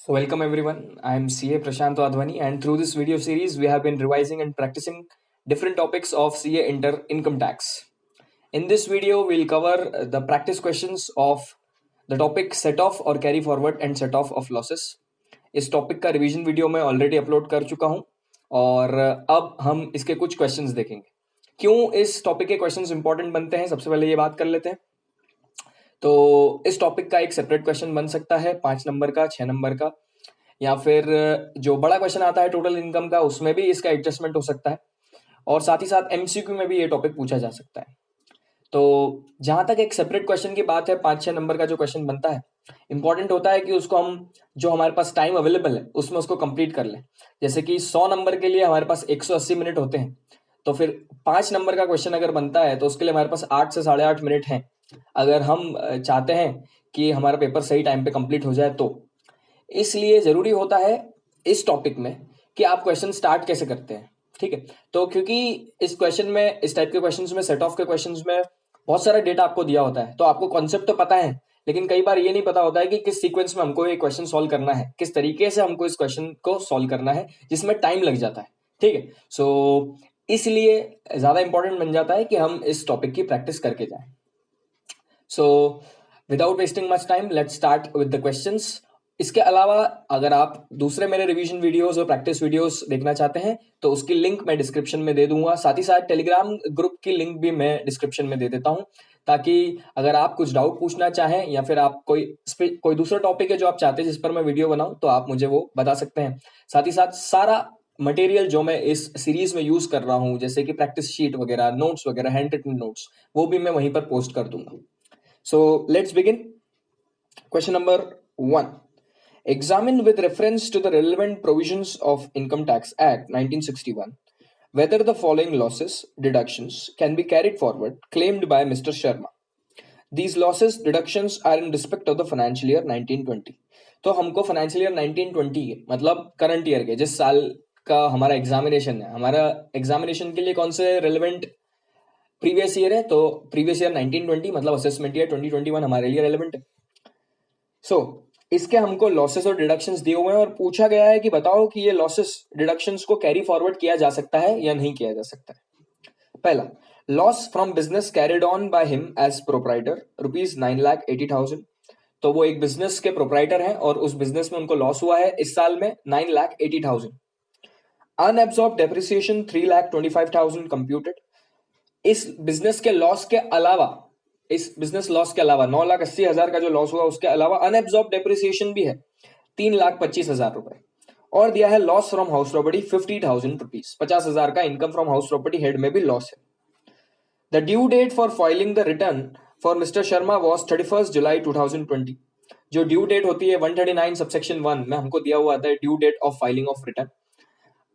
So welcome everyone. I am CA Prashant Advani, and through this video series we have been revising and practicing different topics of CA Inter Income Tax. In this video we'll cover the practice questions of the topic set off or carry forward and set off of losses. इस topic का revision video मैं already upload कर चुका हूं और अब हम इसके कुछ क्वेश्चंस देखेंगे. क्यों इस टॉपिक के क्वेश्चंस इंपॉर्टेंट बनते हैं, सबसे पहले ये बात कर लेते हैं. तो इस टॉपिक का एक सेपरेट क्वेश्चन बन सकता है 5 नंबर का, 6 नंबर का, या फिर जो बड़ा क्वेश्चन आता है टोटल इनकम का, उसमें भी इसका एडजस्टमेंट हो सकता है. और साथ ही साथ एमसीक्यू में भी ये टॉपिक पूछा जा सकता है. तो जहां तक एक सेपरेट क्वेश्चन की बात है, 5-6 नंबर का जो क्वेश्चन बनता है, इंपॉर्टेंट होता है कि उसको हम जो हमारे पास टाइम अवेलेबल है उसमें उसको कंप्लीट कर लें. जैसे कि 100 नंबर के लिए हमारे पास 180 मिनट होते हैं, तो फिर 5 नंबर का क्वेश्चन अगर बनता है तो उसके लिए हमारे पास 8 से 8.5 मिनट हैं, अगर हम चाहते हैं कि हमारा पेपर सही टाइम पे कंप्लीट हो जाए तो. इसलिए जरूरी होता है इस टॉपिक में कि आप क्वेश्चन स्टार्ट कैसे करते हैं. ठीक है, तो क्योंकि इस क्वेश्चन में, इस टाइप के क्वेश्चंस में, सेट ऑफ के क्वेश्चंस में बहुत सारा डेटा आपको दिया होता है, तो आपको कॉन्सेप्ट तो पता है, लेकिन कई बार ये नहीं पता होता है कि किस सीक्वेंस में हमको ये क्वेश्चन सॉल्व करना है, किस तरीके से हमको इस क्वेश्चन को सॉल्व करना है, जिसमें टाइम लग जाता है. ठीक है, सो इसलिए ज्यादा इंपॉर्टेंट बन जाता है कि हम इस टॉपिक की प्रैक्टिस करके जाएं. So without wasting much time, let's start with the questions. इसके अलावा अगर आप दूसरे मेरे रिवीजन वीडियोस और प्रैक्टिस वीडियोस देखना चाहते हैं तो उसकी लिंक मैं डिस्क्रिप्शन में दे दूंगा. साथ ही साथ टेलीग्राम ग्रुप की लिंक भी मैं डिस्क्रिप्शन में दे देता हूं, ताकि अगर आप कुछ डाउट पूछना चाहें या फिर आप कोई दूसरा टॉपिक है जो आप चाहते हैं जिस पर मैं वीडियो बनाऊं, तो आप मुझे वो बता सकते हैं. साथ ही साथ सारा मटेरियल जो मैं इस सीरीज में यूज कर रहा हूं, जैसे कि प्रैक्टिस शीट वगैरह, नोट्स वगैरह, हैंड रिटन नोट्स, वो भी मैं वहीं पर पोस्ट कर दूंगा. So let's begin. Question number 1. Examine with reference to the relevant provisions of Income Tax Act 1961 whether the following losses deductions can be carried forward claimed by Mr. Sharma. These losses deductions are in respect of the financial year 1920. तो हमको financial year 1920 के मतलब current year के, जिस साल का हमारा examination है, हमारा एग्जामिनेशन के लिए कौन से रेलेवेंट प्रीवियस ईयर है, तो प्रीवियस ईयर 1920 मतलब असेसमेंट ईयर 2021 हमारे लिए रेलेवेंट है. सो इसके हमको लॉसेस और डिडक्शंस दिए हुए हैं और पूछा गया है कि बताओ कि ये लॉसेस डिडक्शंस को कैरी फॉरवर्ड किया जा सकता है या नहीं किया जा सकता है. पहला, loss from business carried on by him as proprietor ₹9,80,000. तो वो एक बिजनेस के प्रोप्राइटर हैं और उस बिजनेस में उनको लॉस हुआ है इस साल में 9,80,000. Unabsorbed depreciation 3,25,000 computed. इस बिजनेस के लॉस के अलावा, इस बिजनेस लॉस के अलावा 9,80,000 का जो लॉस हुआ उसके अलावा अनएब्सॉर्ब डेप्रिसिएशन भी है 3,25,000 रुपए. और दिया है loss from house property 50,000 rupees, 50,000 का income from house property head में भी लॉस है. The due date for filing the return for mister Sharma was 31 July 2020. जो ड्यू डेट होती है 139 सबसेक्शन 1 में हमको दिया हुआ आता है due date of filing of return,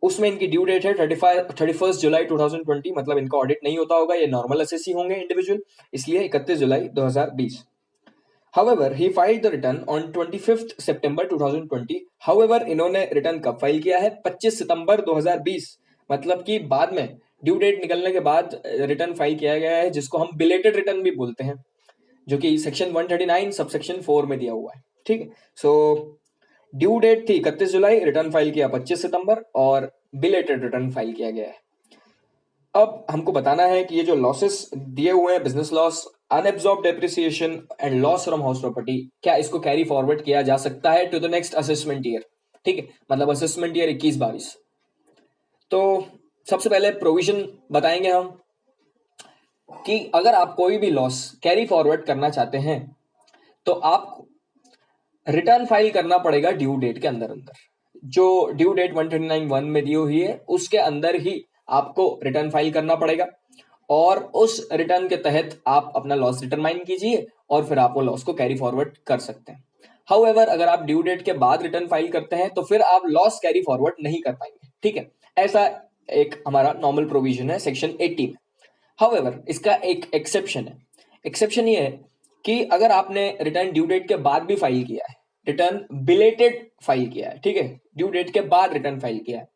उसमें इनकी ड्यू डेट है 31 जुलाई 2020. मतलब इनका ऑडिट नहीं होता होगा, ये नॉर्मल एसएससी होंगे इंडिविजुअल, इसलिए 31 July 2020. However, he filed the return on 25th September 2020. However, इन्होंने रिटर्न कब फाइल किया है? 25 सितंबर 2020, मतलब कि बाद में ड्यू डेट निकलने के बाद रिटर्न फाइल किया गया है, जिसको हम बिलेटेड रिटर्न भी बोलते हैं, जो कि सेक्शन 139 सबसेक्शन 4 में दिया हुआ है. ठीक है, सो ड्यू डेट थी 31 जुलाई, रिटर्न फाइल किया 25 सितंबर और बिलेटेड रिटर्न फाइल किया गया है. अब हमको बताना है कि ये जो लॉसेस दिए हुए हैं, business loss, unabsorbed depreciation and loss from house property, क्या इसको कैरी फॉरवर्ड किया जा सकता है to the next assessment year. ठीक है, मतलब असेसमेंट ईयर 21-22. तो सबसे पहले प्रोविजन बताएंगे हम कि अगर आप कोई भी लॉस कैरी फॉरवर्ड करना चाहते हैं तो आप रिटर्न फाइल करना पड़ेगा ड्यू डेट के अंदर अंदर. जो ड्यू डेट 139(1) में दी हुई है उसके अंदर ही आपको रिटर्न फाइल करना पड़ेगा, और उस रिटर्न के तहत आप अपना लॉस डिटरमाइन कीजिए और फिर आप वो लॉस को कैरी फॉरवर्ड कर सकते हैं. हाउएवर, अगर आप ड्यू डेट के बाद रिटर्न फाइल करते हैं तो फिर आप लॉस कैरी फॉरवर्ड नहीं कर पाएंगे. ठीक है, ऐसा एक हमारा नॉर्मल प्रोविजन है सेक्शन 80 में. हाउएवर, इसका एक एक्सेप्शन है. एक्सेप्शन ये है कि अगर आपने रिटर्न ड्यू डेट के बाद भी फाइल किया है, रिटर्न बिलेटेड फाइल किया है, ठीक है, ड्यू डेट के बाद रिटर्न फाइल किया है,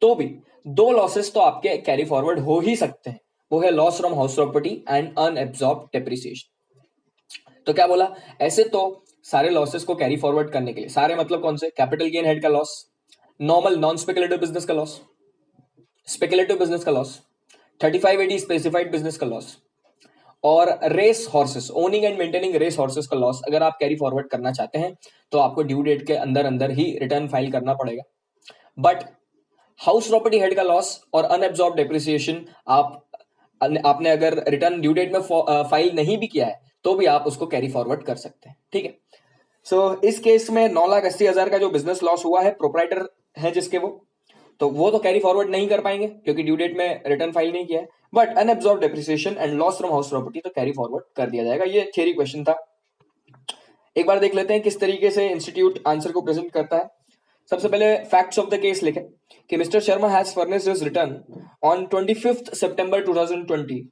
तो भी दो लॉसेस तो आपके कैरी फॉरवर्ड हो ही सकते हैं. वो है loss from house property and unabsorbed depreciation. तो क्या बोला, ऐसे तो सारे लॉसेस को कैरी फॉरवर्ड करने के लिए, सारे मतलब कौन से, कैपिटल गेन हेड का loss, normal non speculative business का लॉस, स्पेकुलेटिव बिजनेस का लॉस, 3580 स्पेसिफाइड बिजनेस का लॉस, और race horses, owning and maintaining race horses का लॉस अगर आप कैरी फॉरवर्ड करना चाहते हैं तो आपको ड्यू डेट के अंदर अंदर ही रिटर्न फाइल करना पड़ेगा। बट हाउस प्रॉपर्टी हेड का लॉस और अनएब्जॉर्ब डेप्रिसिएशन आपने अगर रिटर्न ड्यू डेट में फाइल नहीं भी किया है तो भी आप उसको कैरी फॉरवर्ड कर सकते हैं, ठीक है। सो इस केस में 9,80,000 का जो बिजनेस लॉस हुआ है, प्रोप्राइटर है जिसके वो तो कैरी फॉरवर्ड नहीं कर पाएंगे क्योंकि ड्यू डेट में रिटर्न फाइल नहीं किया है। But unabsorbed depreciation and loss from house property तो कैरी फॉरवर्ड कर दिया जाएगा। ये थ्योरी क्वेश्चन था। एक बार देख लेते हैं किस तरीके से इंस्टीट्यूट आंसर को प्रेजेंट करता है। सबसे पहले फैक्ट्स ऑफ द केस लिखें कि mister Sharma has furnished his return on 25th September 2020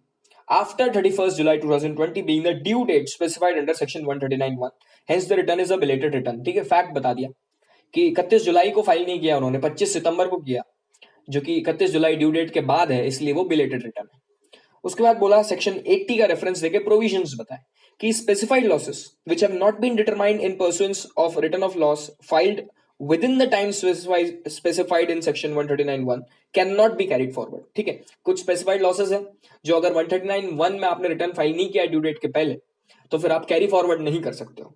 after 31st July 2020 being the due date specified under section 139(1). Hence the return is a belated return। ठीक है, fact बता दिया कि 31 जुलाई को फाइल नहीं किया उन्होंने, 25 सितंबर को किया, जो कि 31 जुलाई ड्यू डेट के बाद है, इसलिए वो बिलेटेड रिटर्न है। उसके बाद बोला सेक्शन 80 का रेफरेंस देके प्रोविजंस बताएं कि specified losses which have not been determined in pursuance of return of loss filed within the time specified in section 139(1) cannot be carried forward। ठीक है, कुछ स्पेसिफाइड लॉसेस है जो अगर 139(1) में आपने रिटर्न फाइल नहीं किया ड्यू डेट के पहले तो फिर आप कैरी फॉरवर्ड नहीं कर सकते हो।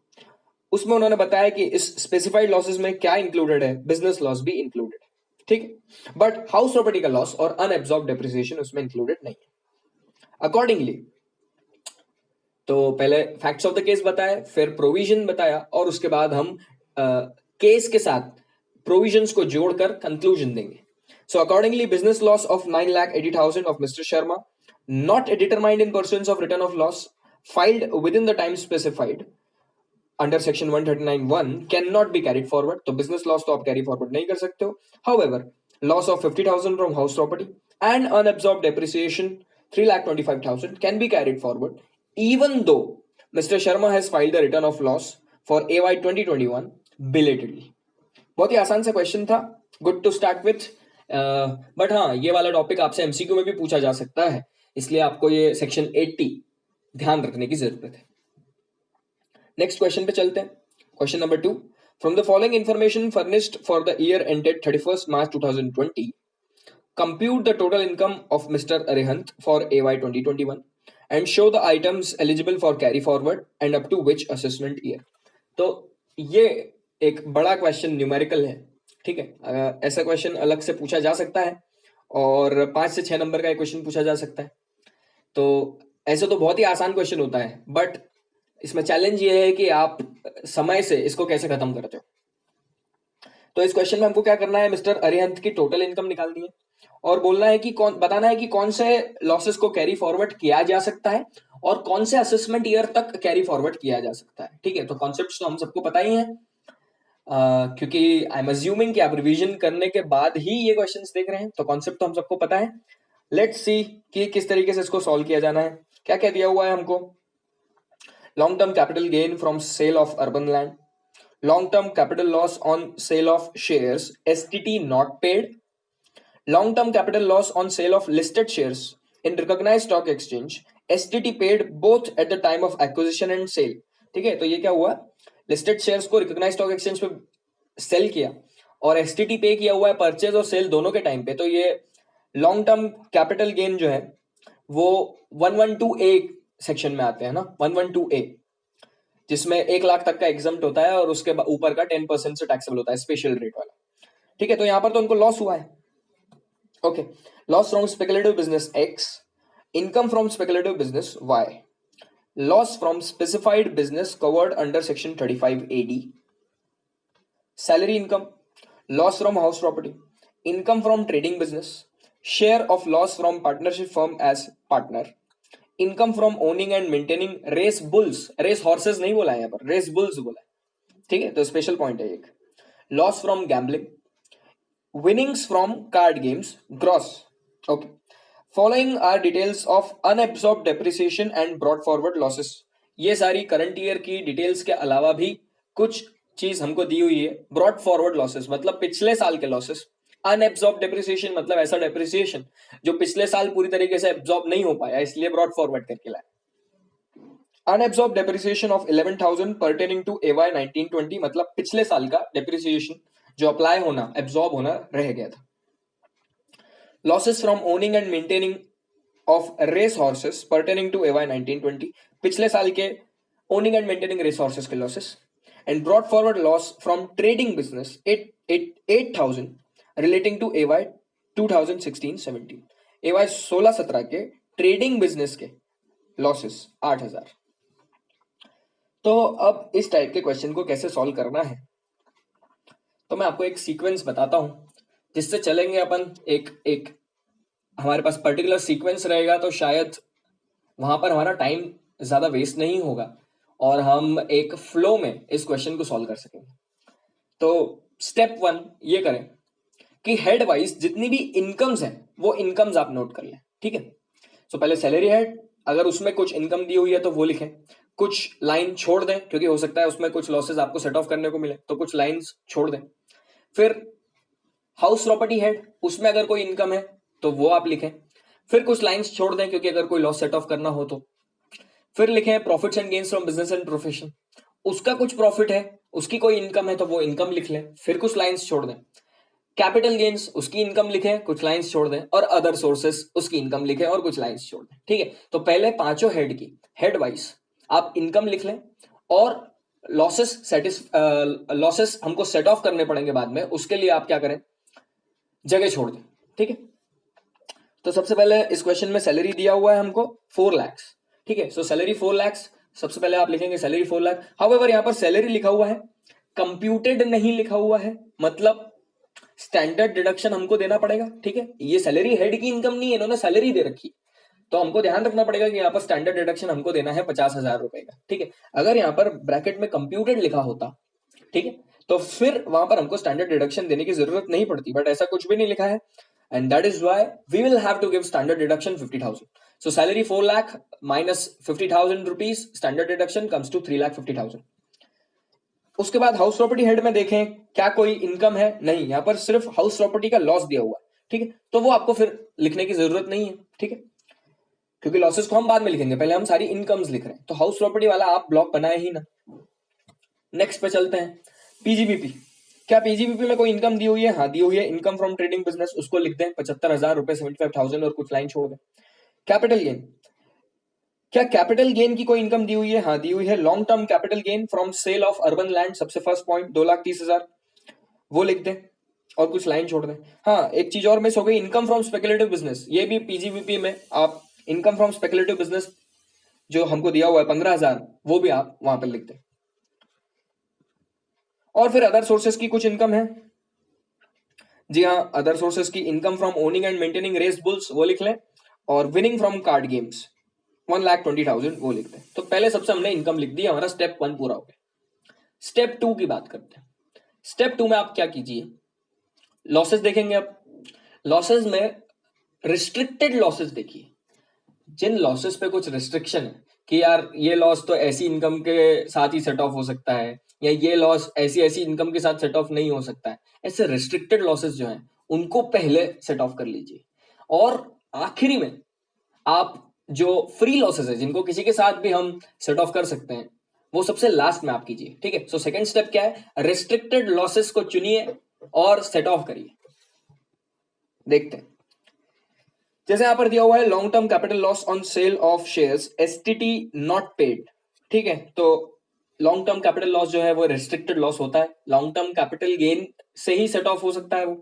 उसमें उन्होंने बताया कि इस स्पेसिफाइड लॉसेस में क्या इंक्लूडेड है, बिजनेस लॉस भी इंक्लूडेड है, ठीक है। बट हाउस प्रॉपर्टी का लॉस और अनएब्जॉर्ब डेप्रिसिएशन उसमें इंक्लूडेड नहीं है। अकॉर्डिंगली तो पहले फैक्ट्स ऑफ द केस बताया, फिर प्रोविजन बताया, और उसके बाद हम केस के साथ प्रोविजंस को जोड़कर कंक्लूजन देंगे। So accordingly business loss of 9,80,000 of mister Sharma not determined in pursuance of return of loss filed with in the time specified under section 139(1) can not B carried forward. तो business loss तो आप carry forward नहीं कर सकते हो। However loss of 50,000 from house property and unabsorbed depreciation 3,25,000 can be carried forward even though Mr. Sharma has filed the return of loss for AY 2021 belatedly। बहुत ही आसान सा क्वेश्चन था, good to start with. But हाँ, ये वाला topic आपसे MCQ में भी पूछा जा सकता है, इसलिए आपको ये सेक्शन 80 ध्यान रखने की जरूरत है। नेक्स्ट क्वेश्चन पे चलते हैं। Question number 2, from the following information furnished for the year ended 31st March 2020 compute the total income of Mr. Arihant for AY 2021 and show the items eligible for carry forward and up to which assessment year। तो ये एक बड़ा question numerical है, ठीक है। ऐसा question अलग से पूछा जा सकता है और 5 से 6 नंबर का क्वेश्चन पूछा जा सकता है। तो ऐसे तो बहुत ही आसान क्वेश्चन होता है, बट इसमें चैलेंज ये है कि आप समय से इसको कैसे खत्म करते हो। तो इस क्वेश्चन में हमको क्या करना है, मिस्टर अरिहंत की टोटल इनकम निकालनी है और बोलना है कि बताना है कि कौन से लॉसेस को कैरी फॉरवर्ड किया जा सकता है और कौन से असेसमेंट ईयर तक कैरी फॉरवर्ड किया जा सकता है, ठीक है। तो कॉन्सेप्ट्स तो हम सबको पता ही है, क्योंकि आई एम अज्यूमिंग कि आप रिवीजन करने के बाद ही ये क्वेश्चंस देख रहे हैं, तो कॉन्सेप्ट तो हम सबको पता है। लेट्स सी कि किस तरीके से इसको सॉल्व किया जाना है। क्या क्या दिया हुआ है हमको, long term capital gain from sale of urban land, long term capital loss on sale of shares STT not paid, long term capital loss on sale of listed shares in recognized stock exchange STT paid both at the time of acquisition and sale। ठीक है, तो ये क्या हुआ, listed shares को recognise stock exchange पे cell किया और एसटीटी पे किया हुआ है परचेज और सेल दोनों के टाइम पे। तो ये लॉन्ग टर्म कैपिटल गेन जो है वो 112A सेक्शन में आते हैं ना, 112A, जिसमें 1 लाख तक का एग्जम्प्ट होता है और उसके ऊपर का 10% से टैक्सेबल होता है, स्पेशल रेट वाला, ठीक है। तो यहां पर तो उनको लॉस हुआ है। Okay, loss from speculative business X, income from speculative business Y, loss from specified business covered under section 35AD, salary income, loss from house property, income from trading business, share of loss from partnership firm as partner, income from owning and maintaining race bulls, race horses नहीं बोला है यहाँ पर, race bulls बोला है, ठीक है। तो स्पेशल पॉइंट है एक, loss from gambling, winnings from card games gross. Okay, following are details of unabsorbed depreciation and brought forward losses. ये सारी करंट ईयर की डिटेल्स के अलावा भी कुछ चीज हमको दी हुई है। ब्रॉट फॉरवर्ड लॉसेस मतलब पिछले साल के लॉसेस, अनएब्सॉर्ब डेप्रिसिएशन मतलब ऐसा डेप्रिसिएशन जो पिछले साल पूरी तरीके से एब्सॉर्ब नहीं हो पाया, इसलिए ब्रॉट फॉरवर्ड करके लाया। Unabsorbed depreciation of 11,000 pertaining to AY 1920, मतलब पिछले साल का डेप्रिसिएशन जो अप्लाई होना, एब्सॉर्ब होना रह गया था. Losses from owning and maintaining of race horses pertaining to AY 1920, पिछले साल के owning and maintaining race horses के losses. And brought forward loss from trading business 8,000 relating to AY 2016-17, AY 16-17 के ट्रेडिंग बिजनेस के लॉसेस 8,000. तो अब इस type के क्वेश्चन को कैसे सॉल्व करना है, तो मैं आपको एक सीक्वेंस बताता हूं जिससे चलेंगे अपन. एक एक हमारे पास पर्टिकुलर सीक्वेंस रहेगा तो शायद वहां पर हमारा टाइम ज्यादा वेस्ट नहीं होगा और हम एक फ्लो में इस क्वेश्चन को सॉल्व कर सकेंगे. तो स्टेप 1 ये करें कि हेड वाइज जितनी भी इनकम्स हैं वो इनकम्स आप नोट कर लें. ठीक है, सो पहले सैलरी हेड, अगर उसमें कुछ इनकम दी हुई है तो वो लिखें. कुछ लाइन छोड़ दें क्योंकि हो सकता है उसमें कुछ लॉसेस आपको सेट ऑफ करने को मिले, तो कुछ लाइंस छोड़ दें. फिर हाउस प्रॉपर्टी हेड, उसमें अगर कोई इनकम है तो वो आप लिखें. फिर कुछ लाइंस छोड़ दें क्योंकि अगर कोई लॉस सेट ऑफ करना हो तो. फिर लिखें profits and gains from business and profession, उसका कुछ प्रॉफिट है, उसकी कोई इनकम है तो वो इनकम लिख लें. फिर कुछ लाइंस छोड़ दें. कैपिटल गेन्स, उसकी इनकम लिखें, कुछ लाइंस छोड़ दें. और अदर सोर्सेस, उसकी इनकम लिखें और कुछ लाइंस छोड़ दें. ठीक है, तो पहले पांचों हेड की हेड वाइज आप इनकम लिख लें और लॉसेस हमको सेट ऑफ करने पड़ेंगे बाद में, उसके लिए आप क्या करें, जगह छोड़ दें. ठीक है, तो सबसे पहले इस क्वेश्चन में सैलरी दिया हुआ है हमको 4 लाख. ठीक है, सो सैलरी 4 लाख, सबसे पहले आप लिखेंगे सैलरी 4 लाख. हाउएवर यहां पर सैलरी लिखा हुआ है, कंप्यूटेड नहीं लिखा हुआ है, मतलब स्टैंडर्ड डिडक्शन हमको देना पड़ेगा. ठीक है, ये सैलरी हेड की इनकम नहीं है, इन्होंने सैलरी दे रखी, तो हमको ध्यान रखना पड़ेगा कि यहाँ पर स्टैंडर्ड डिडक्शन हमको देना है 50,000 रुपए का. ठीक है, अगर यहाँ पर ब्रैकेट में कंप्यूटेड लिखा होता, ठीक है, तो फिर वहां पर हमको स्टैंडर्ड डिडक्शन देने की जरूरत नहीं पड़ती, बट ऐसा कुछ भी नहीं लिखा है, and that is why we will have to give standard deduction 50,000. So salary 4 lakh minus 50,000 rupees, standard deduction comes to 3,50,000. उसके बाद हाउस प्रॉपर्टी हेड में देखें क्या कोई इनकम है, नहीं, यहां पर सिर्फ हाउस प्रॉपर्टी का लॉस दिया हुआ है. ठीक है, तो वो आपको फिर लिखने की जरूरत नहीं है. ठीक है, क्योंकि लॉसेस को हम बाद में लिखेंगे, पहले हम सारी इनकम्स लिख रहे हैं, तो हाउस प्रॉपर्टी वाला आप ब्लॉक बनाए ही ना. नेक्स्ट पे चलते हैं, पीजीबीपी. क्या पीजीबीपी में कोई इनकम दी हुई है? हाँ दी हुई है, इनकम फ्रॉम ट्रेडिंग बिजनेस, उसको लिख दें 75,000 रुपए, 75,000 और कुछ लाइन छोड़ दें. कैपिटल गेन, क्या कैपिटल गेन की कोई इनकम दी हुई है? हाँ दी हुई है, long term capital gain from sale of urban land, सबसे फर्स्ट पॉइंट 2,30,000, वो लिख दें और कुछ लाइन छोड़ दें. हाँ एक चीज और मिस हो गई, इनकम फ्रॉम स्पेकुलेटिव बिजनेस, ये भी पीजीबीपी में आप इनकम फ्रॉम स्पेकुलेटिव बिजनेस जो हमको दिया हुआ है 15,000, वो भी आप वहां पर लिख दें. और फिर अदर सोर्सेस की कुछ इनकम है, जी हाँ, अदर सोर्सेस की income from owning and maintaining race bulls, वो लिख लें. और विनिंग फ्रॉम कार्ड गेम्स 1,20,000, वो लिख दें. तो पहले सबसे हमने इनकम लिख दी, हमारा स्टेप 1 पूरा हो गया. स्टेप 2 की बात करते हैं. स्टेप 2 में आप क्या कीजिए, लॉसेस देखेंगे. अब लॉसेस में रिस्ट्रिक्टेड लॉसेस देखिए, जिन लॉसेस पे कुछ रिस्ट्रिक्शन है कि यार ये लॉस तो ऐसी इनकम के साथ ही सेट ऑफ हो सकता है, या ये लॉस ऐसी ऐसी इनकम के साथ सेट ऑफ नहीं हो सकता है, ऐसे रिस्ट्रिक्टेड लॉसेस जो हैं उनको पहले सेट ऑफ कर लीजिए. और आखिरी में आप जो फ्री लॉसेस है, जिनको किसी के साथ भी हम सेट ऑफ कर सकते हैं, वो सबसे लास्ट में आप कीजिए. ठीक है, सो सेकंड स्टेप क्या है, रिस्ट्रिक्टेड लॉसेस को चुनिए और सेट ऑफ करिए. देखते हैं, जैसे यहां पर दिया हुआ है long term capital loss on sale of shares STT not paid. ठीक है, तो लॉन्ग टर्म कैपिटल लॉस जो है वो रिस्ट्रिक्टेड लॉस होता है, लॉन्ग टर्म कैपिटल गेन से ही सेट ऑफ हो सकता है वो.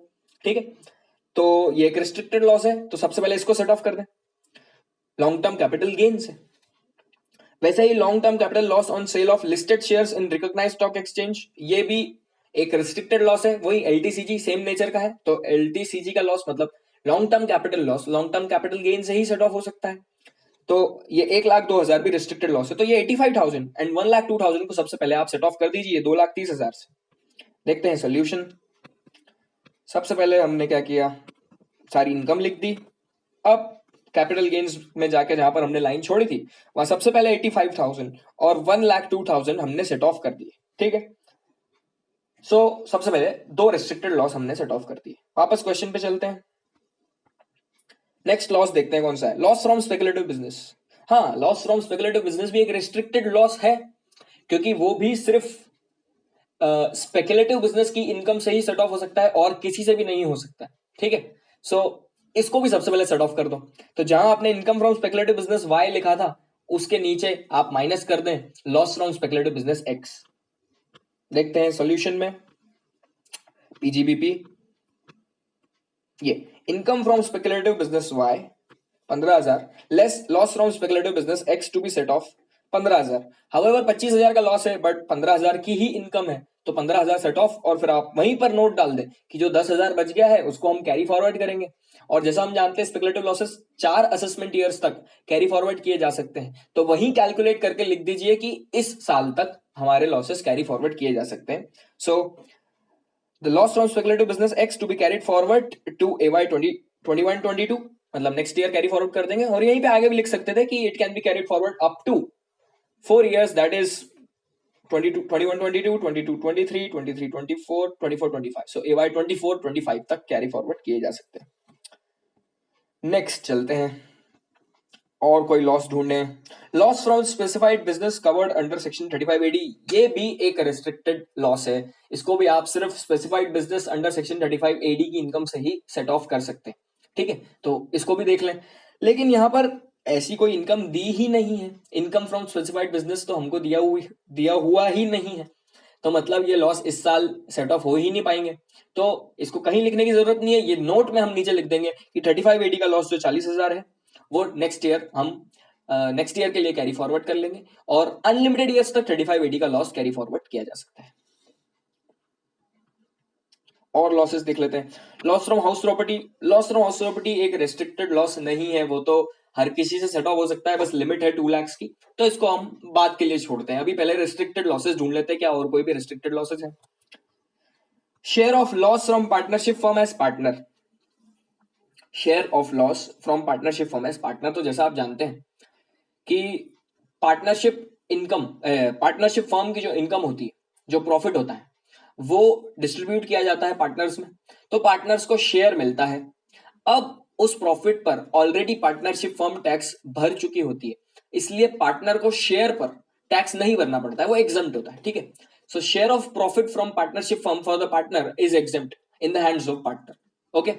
ठीक है, तो ये एक रिस्ट्रिक्टेड लॉस है, तो सबसे पहले इसको सेट ऑफ कर दें लॉन्ग टर्म कैपिटल गेन से. वैसे ही long term capital loss on sale of listed shares in recognised stock exchange, ये भी एक रिस्ट्रिक्टेड लॉस है, वही एलटीसीजी सेम नेचर का है. तो एलटीसीजी का लॉस मतलब long term capital loss long term capital gain से ही सेट ऑफ हो सकता है. तो ये 1,02,000 भी रिस्ट्रिक्टेड लॉस है, तो ये 85,000 एंड 1,02,000 को सबसे पहले आप सेट ऑफ कर दीजिए 2,30,000 से. देखते हैं सोल्यूशन. सबसे पहले हमने क्या किया, सारी इनकम लिख दी. अब कैपिटल गेन्स में जाके जहां पर हमने लाइन छोड़ी थी, वहां सबसे पहले 85,000 और 1,02,000 हमने सेट ऑफ कर दिए. ठीक है, सो सबसे पहले दो रिस्ट्रिक्टेड लॉस हमने सेट ऑफ कर दिए. वापस क्वेश्चन पे चलते हैं. नेक्स्ट लॉस देखते हैं कौन सा है, लॉस फ्रॉम स्पेकुलेटिव बिजनेस. हाँ, लॉस फ्रॉम स्पेकुलेटिव बिजनेस भी एक रिस्ट्रिक्टेड लॉस है, क्योंकि वो भी सिर्फ स्पेकुलेटिव बिजनेस की इनकम से ही सेट ऑफ हो सकता है और किसी से भी नहीं हो सकता है। ठीक है, सो इसको भी सबसे पहले सेट ऑफ कर दो। तो जहां आपने income from speculative business Y लिखा था, उसके नीचे आप माइनस कर दें loss from speculative business X. देखते हैं सॉल्यूशन में, पीजीबीपी, ये income from speculative business Y 15,000 less loss from speculative business X to be set off 15,000। However 25,000 का लॉस है, बट 15,000 की ही इनकम है, तो 15,000 सेट ऑफ, और फिर आप वहीं पर नोट डाल दें कि जो 10,000 बच गया है उसको हम कैरी फॉरवर्ड करेंगे। और जैसा हम जानते हैं स्पेकुलेटिव लॉसेस 4 असेसमेंट ईयर्स तक कैरी फॉरवर्ड किए जा सकते हैं, तो वही कैलकुलेट करके लिख दीजिए कि इस साल तक हमारे लॉसेस कैरी फॉरवर्ड किए जा सकते हैं। So the loss from speculative business X to be carried forward to AY 2021-22, मतलब नेक्स्ट ईयर कैरी फॉरवर्ड कर देंगे। और यहीं पे आगे भी लिख सकते थे कि it can be carried forward up to 4 years, that is 21-22, 22-23, 23-24, 24-25, so AY 24-25 तक कैरी फॉरवर्ड किए जा सकते हैं। नेक्स्ट चलते हैं और कोई लॉस ढूंढे। Loss from specified business covered under section 35AD, ये भी एक रिस्ट्रिक्टेड लॉस है। इसको भी आप सिर्फ specified business under section 35AD की इनकम से ही सेट ऑफ कर सकते हैं। ठीक है, तो इसको भी देख लें। लेकिन यहां पर ऐसी कोई इनकम दी ही नहीं है, इनकम फ्रॉम स्पेसिफाइड बिजनेस तो हमको दिया हुआ ही नहीं है, तो मतलब ये लॉस इस साल सेट ऑफ हो ही नहीं पाएंगे। तो इसको कहीं लिखने की जरूरत नहीं है, ये नोट में हम नीचे लिख देंगे कि 35AD का लॉस जो 40,000 है वो नेक्स्ट ईयर हम नेक्स्ट ईयर के लिए कैरी फॉरवर्ड कर लेंगे, और अनलिमिटेड ईयर्स तक 35AD का लॉस कैरी फॉरवर्ड किया जा सकता है। और लॉसेस देख लेते हैं। Loss from house property, loss from house property एक रेस्ट्रिक्टेड लॉस नहीं है, वो तो हर किसी से सेट ऑफ हो सकता है, बस लिमिट है 2 लाख की, तो इसको हम बात के लिए छोड़ते हैं। अभी पहले रेस्ट्रिक्टेड लॉसेस ढूंढ लेते हैं, क्या और कोई भी रेस्ट्रिक्टेड लॉसेस है। Share of loss from partnership firm as partner, share of loss from partnership firm as partner, तो जैसा आप जानते हैं कि पार्टनरशिप इनकम, पार्टनरशिप फर्म की जो इनकम होती है, जो प्रॉफिट होता है, वो डिस्ट्रीब्यूट किया जाता है पार्टनर्स में, तो पार्टनर्स को शेयर मिलता है। अब उस प्रॉफिट पर ऑलरेडी पार्टनरशिप फर्म टैक्स भर चुकी होती है, इसलिए पार्टनर को शेयर पर टैक्स नहीं भरना पड़ता है, वो एग्जम्प्ट होता है। ठीक है, सो share of profit from partnership firm for the partner is exempt in the hands of partner. Okay,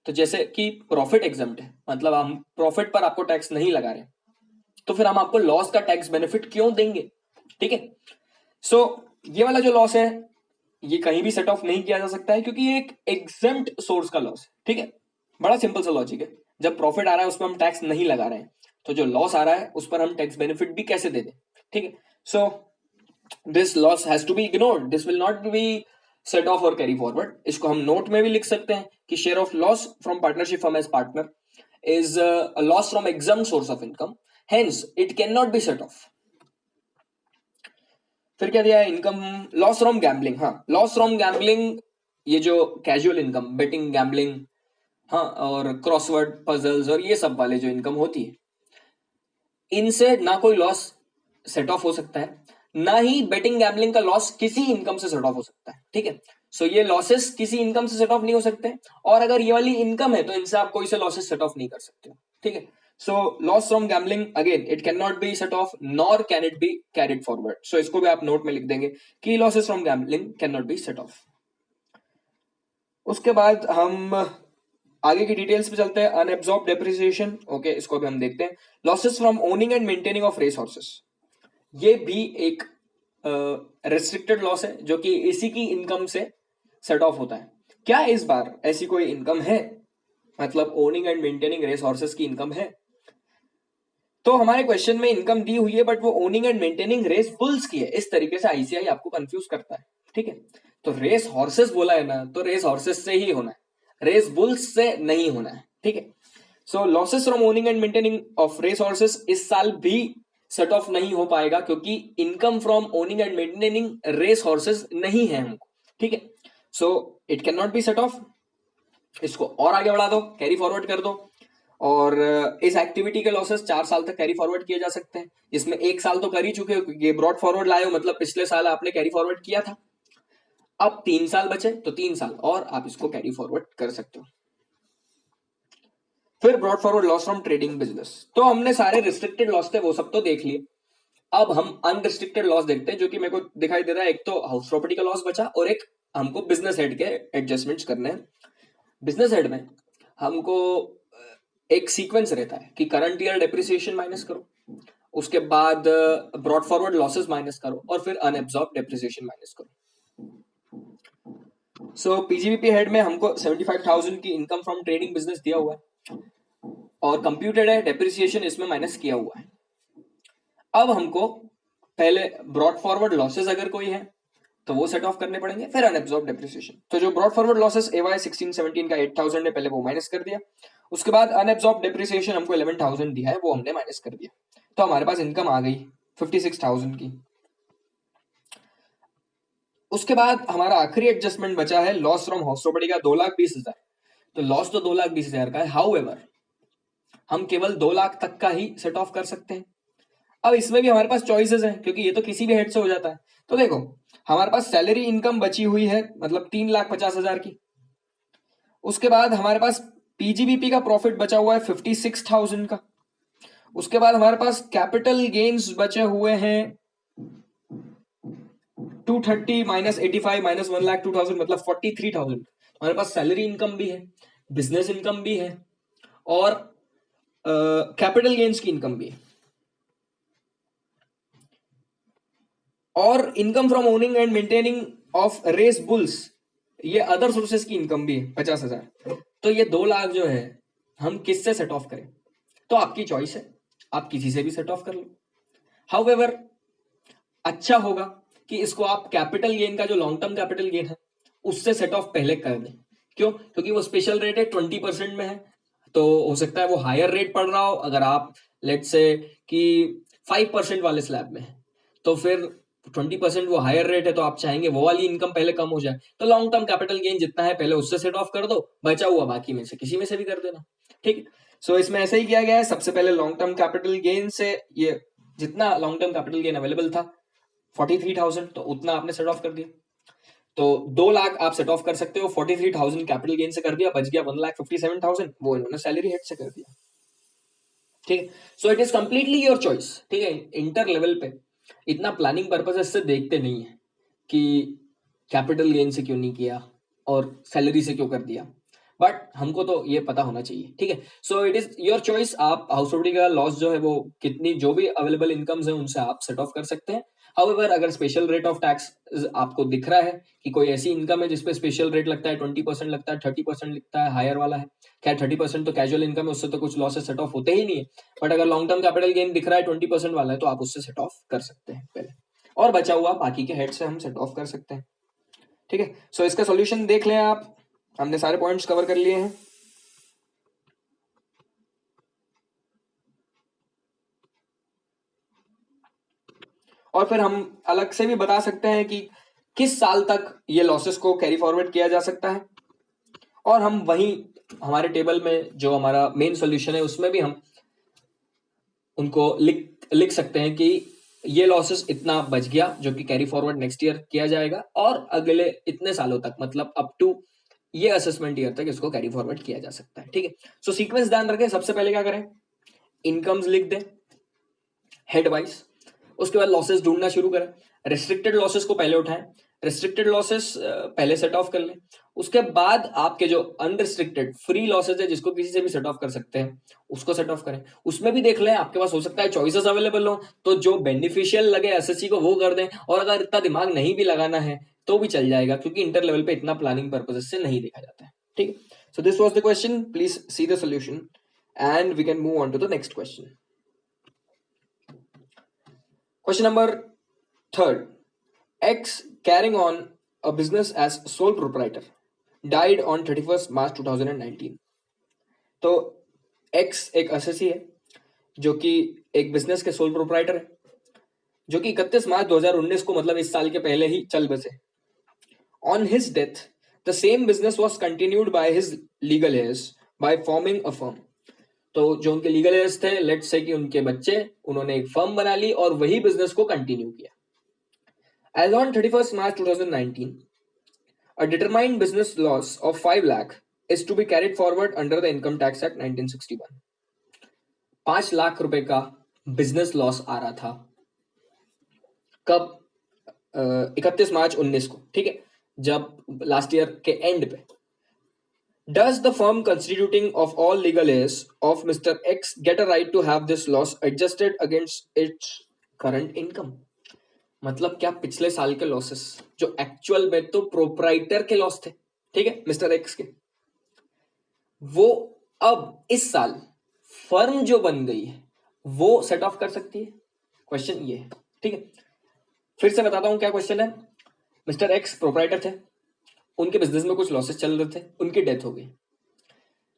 तो जैसे कि प्रॉफिट एग्जम्प्ट है, मतलब हम प्रॉफिट पर आपको टैक्स नहीं लगा रहे, तो फिर हम आपको लॉस का टैक्स बेनिफिट क्यों देंगे। ठीक है, सो ये वाला जो लॉस है ये कहीं भी सेट ऑफ नहीं किया जा सकता है, क्योंकि ये एक एग्जेम्प्ट सोर्स का लॉस है। ठीक है, बड़ा सिंपल सा लॉजिक है, जब प्रॉफिट आ रहा है उस पर हम टैक्स नहीं लगा रहे हैं, तो जो लॉस आ रहा है उस पर हम टैक्स बेनिफिट भी कैसे दे दें। ठीक है, so this loss has to be ignored, this will not be set off और कैरी फॉरवर्ड। इसको हम नोट में भी लिख सकते हैं कि share of loss from partnership firm as partner is a loss from exempt source of income, hence it cannot be set off. फिर क्या दिया है, इनकम लॉस फ्रॉम गैम्बलिंग। हाँ, लॉस फ्रॉम गैम्बलिंग, ये जो कैजुअल इनकम, बेटिंग, गैम्बलिंग, हाँ, और crossword puzzles और ये सब वाले जो इनकम होती है, इनसे ना कोई लॉस सेट ऑफ हो सकता है, ना ही बेटिंग गैम्बलिंग का लॉस किसी इनकम से सेट ऑफ हो सकता है। ठीक है, सो ये लॉसेस किसी इनकम से सेट ऑफ नहीं हो सकते, और अगर ये वाली इनकम है तो इनसे आप कोई से लॉसेस सेट ऑफ नहीं कर सकते। ठीक है, so loss from gambling again it can not be set off nor can it be carried forward, so इसको भी आप नोट में लिख देंगे कि losses from gambling can not be set off. उसके बाद हम आगे की डिटेल्स पे चलते हैं। अनएब्सॉर्ब डेप्रिसिएशन, ओके, इसको भी हम देखते हैं। Losses from owning and maintaining of race horses, ये भी एक रेस्ट्रिक्टेड लॉस है जो कि इसी की इनकम से सेट ऑफ होता है। क्या इस बार ऐसी कोई इनकम है, मतलब owning and maintaining race horses की इनकम है? तो हमारे क्वेश्चन में इनकम दी हुई है, बट वो owning and maintaining race bulls की है। इस तरीके से आईसीआई आपको कंफ्यूज करता है। ठीक है, तो रेस हॉर्सेस बोला है ना, तो रेस हॉर्सेस से ही होना है, रेस बुल्स से नहीं होना है। ठीक है, so losses from owning and maintaining of race horses इस साल भी सेट ऑफ नहीं हो पाएगा, क्योंकि income from owning and maintaining race horses नहीं है हमको। ठीक है, so it can not be set off. इसको और आगे बढ़ा दो, कैरी फॉरवर्ड कर दो, और इस एक्टिविटी के लॉसेस 4 साल तक कैरी फॉरवर्ड किए जा सकते हैं। इसमें 1 साल तो कर ही चुके हो, क्योंकि ये ब्रॉड फॉरवर्ड लाए हो, मतलब पिछले साल आपने कैरी फॉरवर्ड किया था। अब 3 साल बचे, तो 3 साल और आप इसको कैरी फॉरवर्ड कर सकते हो। फिर brought forward loss from trading business. तो हमने सारे रिस्ट्रिक्टेड लॉस थे वो सब तो देख लिए। अब हम अनरिस्ट्रिक्टेड लॉस देखते हैं, जो कि मेरे को दिखाई दे रहा है। एक तो हाउस प्रॉपर्टी का लॉस बचा और एक हमको बिजनेस हेड के एडजस्टमेंट्स करने हैं। बिजनेस हेड में हमको एक सीक्वेंस रहता है कि करंट ईयर डेप्रिसिएशन माइनस करो, उसके बाद ब्रॉट फॉरवर्ड लॉसेस माइनस करो और फिर अनएब्सॉर्ब डेप्रिसिएशन माइनस करो। सो पीजीबीपी हेड में हमको 75,000 की इनकम फ्रॉम ट्रेडिंग बिजनेस दिया हुआ है और कंप्यूटेड है, डेप्रिसिएशन इसमें माइनस किया हुआ है। अब हमको पहले ब्रॉट फॉरवर्ड लॉसेस अगर कोई है तो वो सेट ऑफ करने पड़ेंगे, फिर अनएब्सॉर्ब डेप्रिसिएशन। तो जो ब्रॉट फॉरवर्ड लॉसेस एवाई 16-17 का 8,000 है, पहले वो माइनस कर दिया। उसके बाद अनएब्सॉर्ब डेप्रिसिएशन हमको 11,000 दिया है, वो हमने माइनस कर दिया। तो हमारे पास इनकम आ गई 56,000 की। उसके बाद हमारा आखिरी एडजस्टमेंट बचा है लॉस फ्रॉम हाउस प्रॉपर्टी का 2,20,000। तो लॉस तो 2,20,000 का है, हाउएवर हम केवल 2 लाख तक का ही सेट ऑफ कर सकते हैं। अब इसमें भी हमारे पास चॉइसेस हैं, क्योंकि ये तो किसी भी हेड से हो जाता है। तो देखो हमारे पास सैलरी इनकम बची हुई है, मतलब 3,50,000 की। उसके बाद हमारे पास पीजीबीपी का प्रॉफिट बचा हुआ है 56,000 का। उसके बाद हमारे पास कैपिटल गेन्स बचे हुए हैं 230 माइनस 85 माइनस 1,02,000, मतलब 43,000। हमारे पास सैलरी इनकम भी है, बिजनेस इनकम भी है और कैपिटल गेन्स की इनकम भी है, और income from owning and maintaining of race bulls, ये अदर सोर्सेस की इनकम भी है 50,000। तो ये 2 लाख जो है हम किससे सेट ऑफ करें? तो आपकी चॉइस है, आप किसी से भी सेट ऑफ कर लो। हाउएवर अच्छा होगा कि इसको आप कैपिटल गेन का जो लॉन्ग टर्म कैपिटल गेन है उससे सेट ऑफ पहले कर दें। क्यों? क्योंकि वो स्पेशल रेट है, 20% में है, तो हो सकता है वो हायर रेट पड़ रहा हो। अगर आप लेट्स से कि 5% वाले स्लैब में है तो फिर 20% वो हायर रेट है, तो आप चाहेंगे वो वाली इनकम पहले कम हो जाए। तो लॉन्ग टर्म कैपिटल गेन जितना है पहले उससे सेट ऑफ कर दो, बचा हुआ बाकी में से किसी में से भी कर देना। ठीक, सो इसमें ऐसा ही किया गया है। सबसे पहले लॉन्ग टर्म कैपिटल गेन से ये जितना long term capital gain available था 43,000, तो उतना आपने सेट ऑफ कर दिया। तो 2 लाख आप सेट ऑफ कर सकते हो, 43,000 कैपिटल गेन से कर दिया, बच गया 1,57,000, वो इन्होंने सैलरी हेड से कर दिया। ठीक है, so it is completely your choice. ठीक है, इंटर लेवल पे इतना प्लानिंग पर्पस से देखते नहीं है कि कैपिटल गेन से क्यों नहीं किया और सैलरी से क्यों कर दिया, बट हमको तो ये पता होना चाहिए। ठीक है, so it is your choice. आप हाउस प्रॉपर्टी का लॉस जो है वो कितनी जो भी अवेलेबल इनकम्स है उनसे आप सेट ऑफ कर सकते हैं। हाउएवर अगर स्पेशल रेट ऑफ टैक्स आपको दिख रहा है कि कोई ऐसी इनकम है जिसपे स्पेशल रेट लगता है, 20% लगता है, 30% लगता है, हायर वाला है, खैर 30% तो कैजुअल इनकम है, उससे तो कुछ लॉसेस सेट ऑफ होते ही नहीं है। बट अगर लॉन्ग टर्म कैपिटल गेन दिख रहा है 20% वाला है तो आप उससे सेट ऑफ कर सकते हैं पहले, और बचा हुआ बाकी के हेड से हम सेट ऑफ कर सकते हैं। ठीक है, सो इसका सॉल्यूशन देख लें आप। हमने सारे पॉइंट्स कवर कर लिए हैं। और फिर हम अलग से भी बता सकते हैं कि किस साल तक ये लॉसेस को कैरी फॉरवर्ड किया जा सकता है, और हम वहीं हमारे टेबल में जो हमारा मेन सॉल्यूशन है उसमें भी हम उनको लिख सकते हैं कि ये लॉसेस इतना बच गया जो कि कैरी फॉरवर्ड नेक्स्ट ईयर किया जाएगा, और अगले इतने सालों तक, मतलब अप टू ये असेसमेंट ईयर तक इसको कैरी फॉरवर्ड किया जा सकता है। ठीक है, सो सीक्वेंस ध्यान रखें। सबसे पहले क्या करें, इनकम्स लिख दें हेड वाइज, उसके बाद लॉसेस ढूंढना शुरू करें। रिस्ट्रिक्टेड लॉसेस को पहले उठाएं, रिस्ट्रिक्टेड लॉसेस पहले सेट ऑफ कर लें। उसके बाद आपके जो अनरिस्ट्रिक्टेड फ्री लॉसेस है जिसको किसी से भी सेट ऑफ कर सकते हैं उसको सेट ऑफ करें। उसमें भी देख लें, आपके पास हो सकता है चॉइसेस अवेलेबल हो, तो जो बेनिफिशियल लगे एसएससी को वो कर दें, और अगर इतना दिमाग नहीं भी लगाना है तो भी चल जाएगा, क्योंकि इंटर लेवल पे इतना प्लानिंग पर्पज से नहीं देखा जाता है। ठीक है, so this was the question, please see the solution and we can move on to the next question. Question number 3rd. X carrying on a business as sole proprietor died on 31st March 2019. तो X एक assessee है जो कि एक business के sole proprietor है, जो कि 31 मार्च 2019 को, मतलब इस साल के पहले ही चल बसे। On his death, the same business was continued by his legal heirs by forming a firm. तो जो उनके लीगल एयर्स थे, लेट्स से कि उनके बच्चे, उन्होंने एक फर्म बना ली और वही बिजनेस को कंटिन्यू किया। As on 31st March 2019, a determined business loss of 5 lakh is to be carried forward under the Income Tax Act 1961. 5 lakh रुपए का बिजनेस लॉस आ रहा था कब? 31 मार्च 19 को, ठीक है, जब लास्ट ईयर के एंड पे. Does the firm constituting of all legal heirs of Mr. X get a right to have this loss adjusted against its current income? मतलब क्या पिछले साल के लॉसेस जो एक्चुअल में तो प्रोप्राइटर के लॉस थे, ठीक है, मिस्टर एक्स के, वो अब इस साल फर्म जो बन गई है वो सेट ऑफ कर सकती है? क्वेश्चन ये है, ठीक है. फिर से बताता हूं क्या क्वेश्चन है. मिस्टर एक्स प्रोप्राइटर थे, उनके बिजनेस में कुछ लॉसेस चल रहे थे, उनकी डेथ हो गई.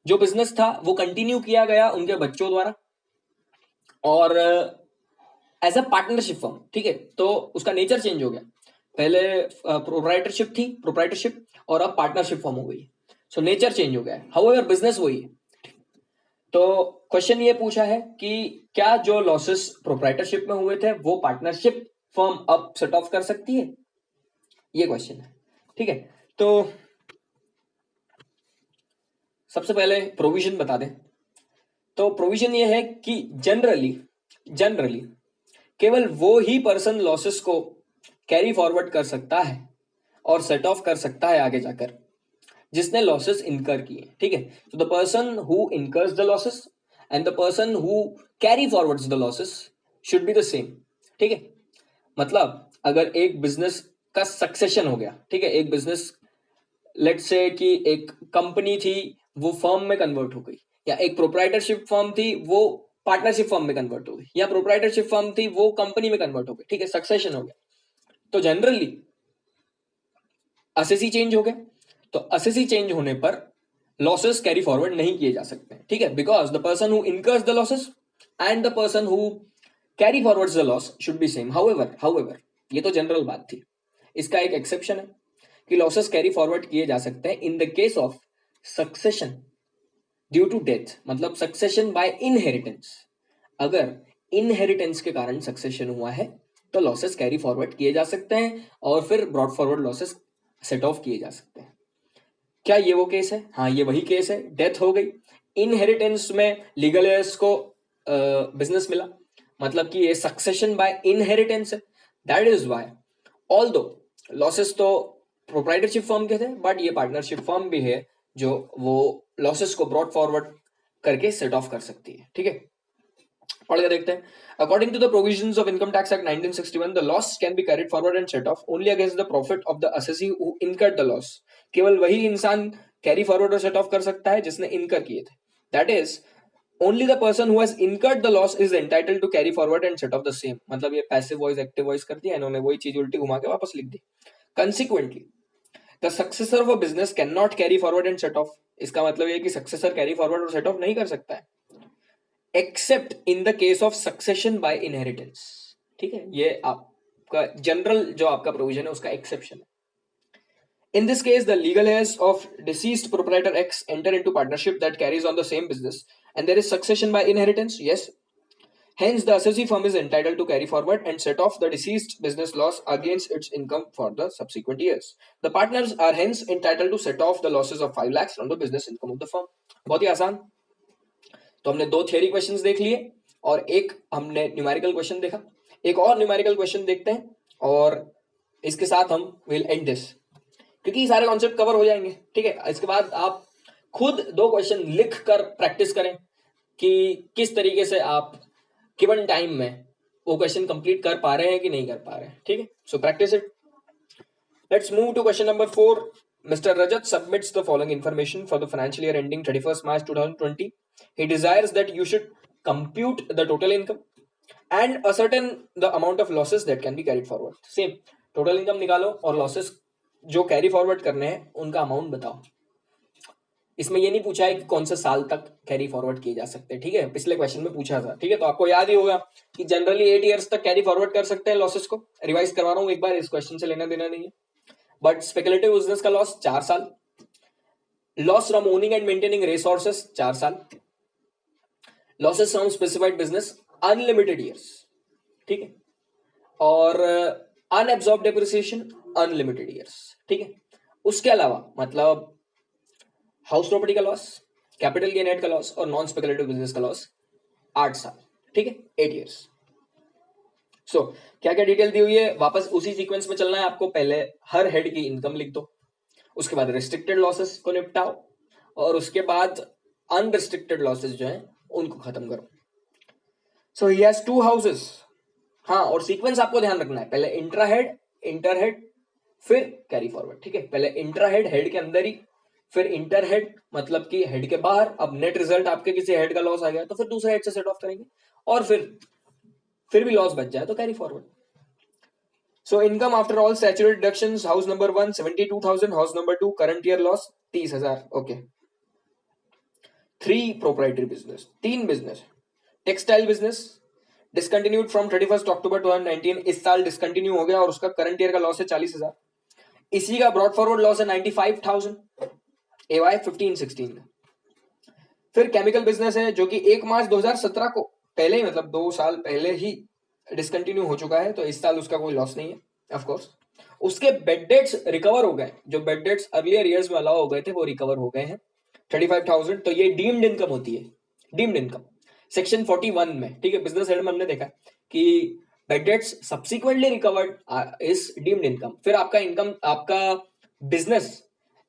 जो बिजनेस था वो कंटिन्यू किया गया उनके बच्चों द्वारा और एज अ पार्टनरशिप फर्म, ठीक है. तो उसका नेचर चेंज हो गया. पहले प्रोप्राइटरशिप और अब पार्टनरशिप फर्म हो गई. सो नेचर चेंज हो गया है, हाउएवर बिजनेस वही है. तो क्वेश्चन ये पूछा है कि क्या जो लॉसेस प्रोप्राइटरशिप में हुए थे वो पार्टनरशिप फर्म अब सेट ऑफ कर सकती है? ये क्वेश्चन है, ठीक है. तो सबसे पहले प्रोविजन बता दें. तो प्रोविजन ये है कि जनरली केवल वो ही पर्सन लॉसेस को कैरी फॉरवर्ड कर सकता है और सेट ऑफ कर सकता है आगे जाकर जिसने लॉसेस इनकर किए, ठीक है. तो the person who incurs the losses and the person who carry forwards the losses should be the same, ठीक है. मतलब अगर एक बिजनेस का सक्सेशन हो गया, ठीक है, एक बिजनेस लेट्स से कि एक कंपनी थी वो फर्म में कन्वर्ट हो गई, या एक प्रोप्राइटरशिप फर्म थी वो पार्टनरशिप फर्म में कन्वर्ट हो गई, या प्रोप्राइटरशिप फर्म थी वो कंपनी में कन्वर्ट हो गई, ठीक है, सक्सेशन हो गया. तो जनरली असेसी चेंज हो गया. तो असेसी चेंज होने पर लॉसेस कैरी फॉरवर्ड नहीं किए जा सकते, ठीक है, because the person who incurs the losses and the person who carry forwards the loss should be same. However ये तो जनरल बात थी. इसका एक एक्सेप्शन है कि लॉसेस कैरी फॉरवर्ड किए जा सकते हैं in the case of succession due to death, मतलब सक्सेशन बाय इनहेरिटेंस. अगर इनहेरिटेंस के कारण सक्सेशन हुआ है तो लॉसेस कैरी फॉरवर्ड किए जा सकते हैं और फिर brought forward losses set of किए जा सकते हैं. क्या ये वो केस है? हाँ, ये वही केस है. डेथ हो गई, इनहेरिटेंस में लीगल हेयर्स को बिजनेस मिला, मतलब कि ये सक्सेशन बाय इनहेरिटेंस है. That is why although losses तो प्रोप्राइटरशिप फर्म के थे बट ये पार्टनरशिप फर्म भी है जो वो लॉसेस को ब्रॉड फॉरवर्ड करके सेट ऑफ कर सकती है, ठीक है. पढ़ के देखते हैं. According to the provisions of Income Tax Act 1961, the loss can be carried forward and set off only against the profit of the assessee who incurred the loss. केवल वही इंसान कैरी फॉरवर्ड और सेट ऑफ कर सकता है जिसने इनकर किए थे. That is, only the person who has incurred the loss is entitled to carry forward and set off the same. मतलब ये पैसिव वॉइस एक्टिव वॉइस कर दिया इन्होंने, वही चीज उल्टी घुमा के वापस लिख दी. Consequently, the successor of a business cannot carry forward and set off. इसका मतलब ये कि सक्सेसर कैरी फॉरवर्ड और सेट ऑफ नहीं कर सकता है except in the case of succession by inheritance, ठीक है. ये आपका जनरल जो आपका प्रोविजन है उसका एक्सेप्शन है. In this case, the legal heirs of deceased proprietor X enter into partnership that carries on the same business, and there is succession by inheritance. Yes. Hence, the assessee firm is entitled to carry forward and set off the deceased business loss against its income for the subsequent years. The partners are hence entitled to set off the losses of 5 lakhs from the business income of the firm. बहुत ही आसान. तो हमने 2 theory questions देख लिए और एक हमने numerical question देखा. एक और न्यूमेरिकल क्वेश्चन देखते हैं और इसके साथ हम विल एंड दिस, क्योंकि सारे कॉन्सेप्ट कवर हो जाएंगे, ठीक है. इसके बाद आप खुद 2 क्वेश्चन लिख कर प्रैक्टिस करें कि किस तरीके से आप गिवन टाइम में वो क्वेश्चन कंप्लीट कर पा रहे हैं कि नहीं कर पा रहे हैं, ठीक है. So practice it. Let's move to question number 4. Mr. Rajat submits the following information for the financial year ending 31st March 2020. He desires that you should compute the total income and ascertain the amount of losses that can be carried forward. Same, total income निकालो और losses जो carry forward करने हैं उनका amount बताओ. इसमें ये नहीं पूछा है कि कौन से साल तक कैरी फॉरवर्ड किए जा सकते हैं, ठीक है. पिछले क्वेश्चन में पूछा था, ठीक है. तो आपको याद ही होगा कि जनरली 8 ईयर्स तक कैरी फॉरवर्ड कर सकते हैं लॉसेस को. रिवाइज करवा रहा हूं एक बार, इस क्वेश्चन से लेना देना नहीं है. बट स्पेकुलेटिव बिजनेस का लॉस 4 साल, loss from owning and maintaining resources 4 साल, losses from specified business unlimited years, ठीक है. और अनएब्सॉर्ब डेप्रिसिएशन अनलिमिटेड ईयर्स, ठीक है. उसके अलावा मतलब हाउस प्रॉपर्टी का लॉस, कैपिटल गेन एड का लॉस और नॉन स्पेकुलेटिव बिजनेस का लॉस 8 साल, ठीक है, 8 years। सो क्या क्या डिटेल दी हुई है, वापस उसी सीक्वेंस में चलना है आपको। पहले हर हेड की इनकम लिख दो, उसके बाद रिस्ट्रिक्टेड लॉसेस को निपटाओ और उसके बाद अनरिस्ट्रिक्टेड लॉसेस जो है उनको खत्म करो। सो ही हैज 2 हाउसेस। हाँ, और सीक्वेंस आपको ध्यान रखना है, पहले इंट्रा हेड, इंटर हेड, फिर कैरी फॉरवर्ड, ठीक है। पहले इंट्रा हेड, हेड के अंदर ही, फिर इंटर हेड मतलब कि हेड के बाहर। अब नेट रिजल्ट आपके किसी हेड का लॉस आ गया तो फिर दूसरे हेड से सेट ऑफ करेंगे, और फिर भी लॉस बच जाए तो carry forward. So income after all statutory deductions, house number 1 72,000, house number 2 current year loss 30,000, okay. 3 proprietary business, 3 business. Textile business discontinued from 31 अक्टूबर 2019, इस साल डिसकंटिन्यू हो गया और उसका करंट ईयर का लॉस है 40,000। इसी का ब्रॉड फॉरवर्ड लॉस है 95,000 एवाई 15-16 का। फिर केमिकल बिजनेस है जो कि 1 मार्च 2017 को पहले ही, मतलब 2 साल पहले ही डिसकंटिन्यू हो चुका है, तो इस साल उसका कोई लॉस नहीं है ऑफ कोर्स। उसके बेड डेट्स रिकवर हो गए, जो बेड डेट्स अर्लियर ईयर्स में अलाउ हो गए थे वो रिकवर हो गए हैं 35,000। तो ये डीम्ड इनकम होती है, डीम्ड इनकम सेक्शन 41 में, ठीक है। बिजनेस हेड में हमने देखा कि bad debts subsequently recovered is deemed income. फिर आपका इनकम, आपका बिजनेस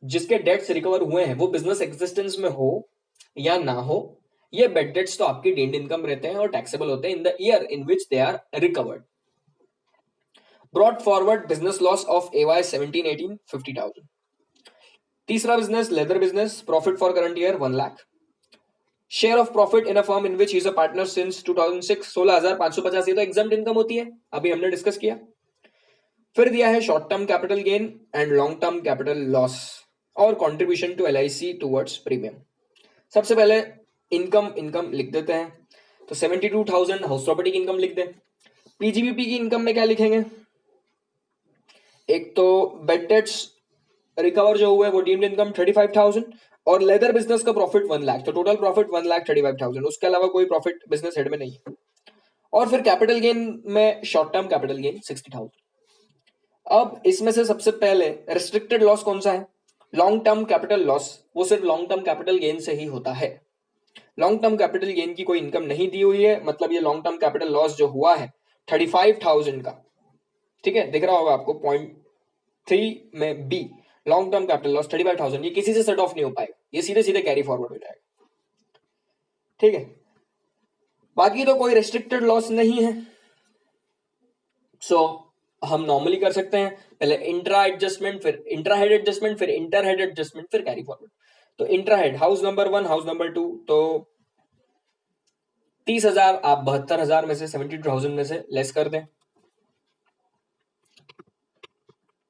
जिसके डेट्स रिकवर हुए हैं वो बिजनेस एग्जिस्टेंस में हो या ना हो, ये बेड डेट्स तो आपकी डीम्ड इनकम रहते हैं और टैक्सेबल होते हैं in the year in which they are recovered. Brought forward business loss of AY 17-18 50,000। तीसरा business leather business, profit for current year 1 lakh. Share of profit in a firm in which he is a partner since 2006 16,550, ये तो exempt income होती है, अभी हमने discuss किया। फिर दिया है short term capital gain and long term capital loss और contribution to LIC towards premium. सबसे पहले इनकम लिख देते हैं, तो 72,000 हाउस प्रॉपर्टी की इनकम लिख दें। PGBP की इनकम में क्या लिखेंगे, एक तो बेड डेट्स रिकवर जो हुए वो डीम्ड इनकम 35,000 और लेदर बिजनेस का प्रॉफिट 1 लाख, तो टोटल प्रॉफिट 1,35,000, उसके अलावा कोई प्रॉफिट बिजनेस हेड में नहीं है। और फिर कैपिटल गेन में शॉर्ट टर्म कैपिटल गेन 60,000। अब इसमें से सबसे पहले रिस्ट्रिक्टेड लॉस कौन सा है, लॉन्ग टर्म कैपिटल लॉस, वो सिर्फ लॉन्ग टर्म कैपिटल गेन से ही होता है। लॉन्ग टर्म कैपिटल गेन की कोई इनकम नहीं दी हुई है, मतलब ये लॉन्ग टर्म कैपिटल लॉस जो हुआ है 35,000 का, ठीक है, दिख रहा होगा आपको पॉइंट 3 में B, long term capital loss 35,000, ये किसी से सेट ऑफ नहीं हो पाएगा, ये सीधे सीधे कैरी फॉरवर्ड हो जाएगा, ठीक है। बाकी तो कोई रेस्ट्रिक्टेड लॉस नहीं है। सो हम नॉर्मली कर सकते हैं, पहले इंट्रा एडजस्टमेंट, फिर इंट्रा हेड एडजस्टमेंट, फिर इंटर हेड एडजस्टमेंट, फिर कैरी फॉरवर्ड। तो intra head, house number 1 house number 2, तो 30,000 आप 72,000 में से 72,000 में से लेस कर दें,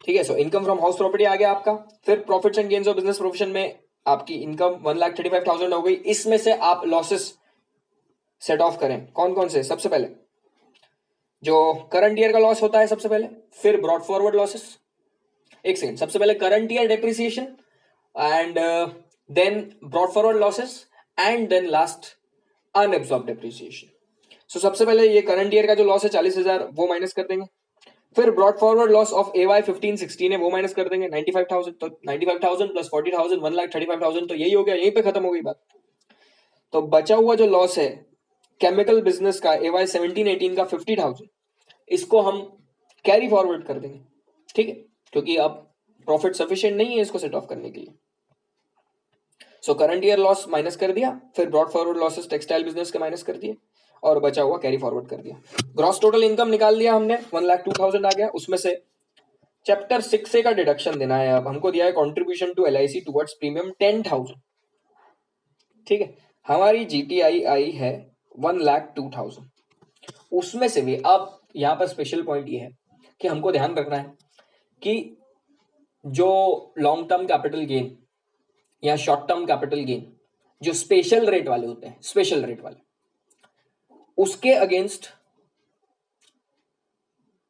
ठीक है। So income from house property आ गया आपका। फिर profits and gains of business profession में आपकी इनकम 1,35,000 हो गई, इसमें से आप लॉसेस सेट ऑफ करें, कौन कौन से, सबसे पहले जो करंट ईयर का लॉस होता है सबसे पहले, फिर ब्रॉड फॉरवर्ड लॉसेस, एक सेकंड, सबसे पहले current year depreciation and then brought forward losses and then last unabsorbed depreciation. So सबसे पहले ये करंट ईयर का जो लॉस है 40,000 वो माइनस कर देंगे, फिर brought forward loss of AY 15-16 है वो माइनस कर देंगे 95,000, तो 95,000 प्लस 40,000 1,35,000, तो यही हो गया, यहीं पे खत्म हो गई बात। तो बचा हुआ जो लॉस है केमिकल बिजनेस का AY 17-18 का 50,000, इसको हम कैरी फॉरवर्ड कर देंगे, ठीक है, क्योंकि अब प्रॉफिट सफिशिएंट नहीं है इसको सेट ऑफ करने के लिए। So current year loss minus कर दिया, फिर brought forward losses textile business के माइनस कर दिए और बचा हुआ कैरी फॉरवर्ड कर दिया। ग्रॉस टोटल इनकम निकाल दिया हमने, 1,02,000 आ गया, उसमें से चैप्टर 6 का डिडक्शन देना है। अब हमको दिया है contribution to LIC towards premium 10,000, ठीक है। हमारी GTI आई है 1,02,000, उसमें से भी अब यहां पर स्पेशल पॉइंट ये है कि हमको ध्यान रखना है कि जो लॉन्ग टर्म कैपिटल गेन या शॉर्ट टर्म कैपिटल गेन जो स्पेशल रेट वाले होते हैं, स्पेशल रेट वाले, उसके अगेंस्ट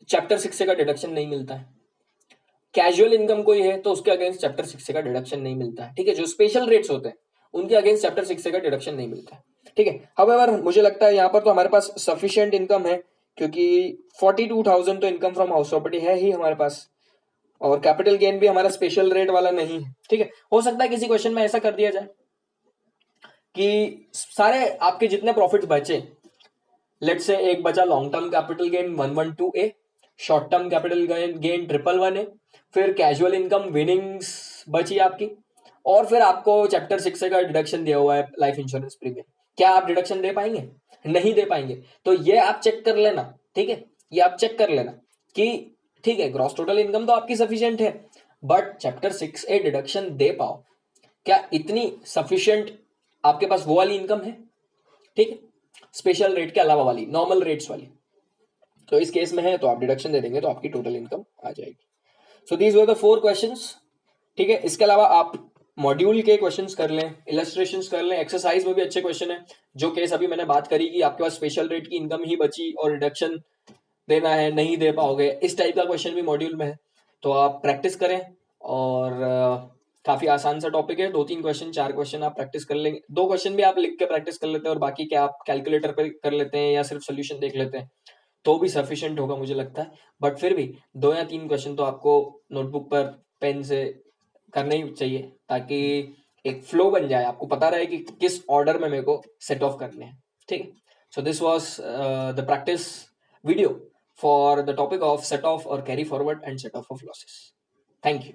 चैप्टर 6 का डिडक्शन नहीं मिलता है। कैजुअल इनकम कोई है तो उसके अगेंस्ट चैप्टर 6 का डिडक्शन नहीं मिलता है, ठीक है। जो स्पेशल रेट्स होते हैं उनके अगेंस्ट चैप्टर 6 का डिडक्शन नहीं मिलता है, ठीक है। हाउएवर मुझे लगता है यहां पर तो हमारे पास सफिशिएंट इनकम है, क्योंकि 42,000 तो इनकम फ्रॉम हाउस प्रॉपर्टी है ही हमारे पास, और कैपिटल गेन भी हमारा स्पेशल रेट वाला नहीं है, ठीक है। हो सकता है किसी क्वेश्चन में ऐसा कर दिया जाए कि सारे आपके जितने प्रॉफिट्स बचे, लेट्स से एक बचा long term capital gain 112A, short term capital gain 111A, फिर कैजुअल इनकम विनिंग्स बची आपकी, और फिर आपको चैप्टर 6 का डिडक्शन दिया हुआ है लाइफ इंश्योरेंस प्रीमियम। क्या आप डिडक्शन दे पाएंगे? नहीं दे पाएंगे। तो ये आप चेक कर लेना, ठीक है, ये आप चेक कर लेना कि ठीक है ग्रॉस टोटल इनकम तो आपकी सफिशिएंट है, बट चैप्टर 6A डिडक्शन दे पाओ, क्या इतनी सफिशिएंट आपके पास वो वाली इनकम है, ठीक है, स्पेशल रेट के अलावा वाली, नॉर्मल रेट्स वाली। तो इस केस में है तो आप डिडक्शन दे देंगे तो आपकी टोटल इनकम आ जाएगी। So these were the 4 questions, ठीक है। इसके अलावा आप मॉड्यूल के क्वेश्चंस कर लें, इलस्ट्रेशंस कर लें, एक्सरसाइज में भी अच्छे क्वेश्चन है। जो केस अभी मैंने बात करी कि आपके पास स्पेशल रेट की इनकम ही बची और रिडक्शन देना है, नहीं दे पाओगे, इस टाइप का क्वेश्चन भी मॉड्यूल में है। तो आप प्रैक्टिस करें, और काफी आसान सा टॉपिक है। 2-3 क्वेश्चन 4 क्वेश्चन आप प्रैक्टिस कर लेंगे, 2 क्वेश्चन भी आप लिख के प्रैक्टिस कर लेते हैं और बाकी क्या आप कैलकुलेटर पे कर लेते हैं या सिर्फ सोल्यूशन देख लेते हैं तो भी सफिशिएंट होगा मुझे लगता है। बट फिर भी 2 या 3 क्वेश्चन तो आपको नोटबुक पर पेन से करना ही चाहिए, ताकि एक फ्लो बन जाए, आपको पता रहे कि किस ऑर्डर में मेरे को सेट ऑफ करने हैं, ठीक है। So this was the practice video for the topic of set off or carry forward and set off of losses. Thank you.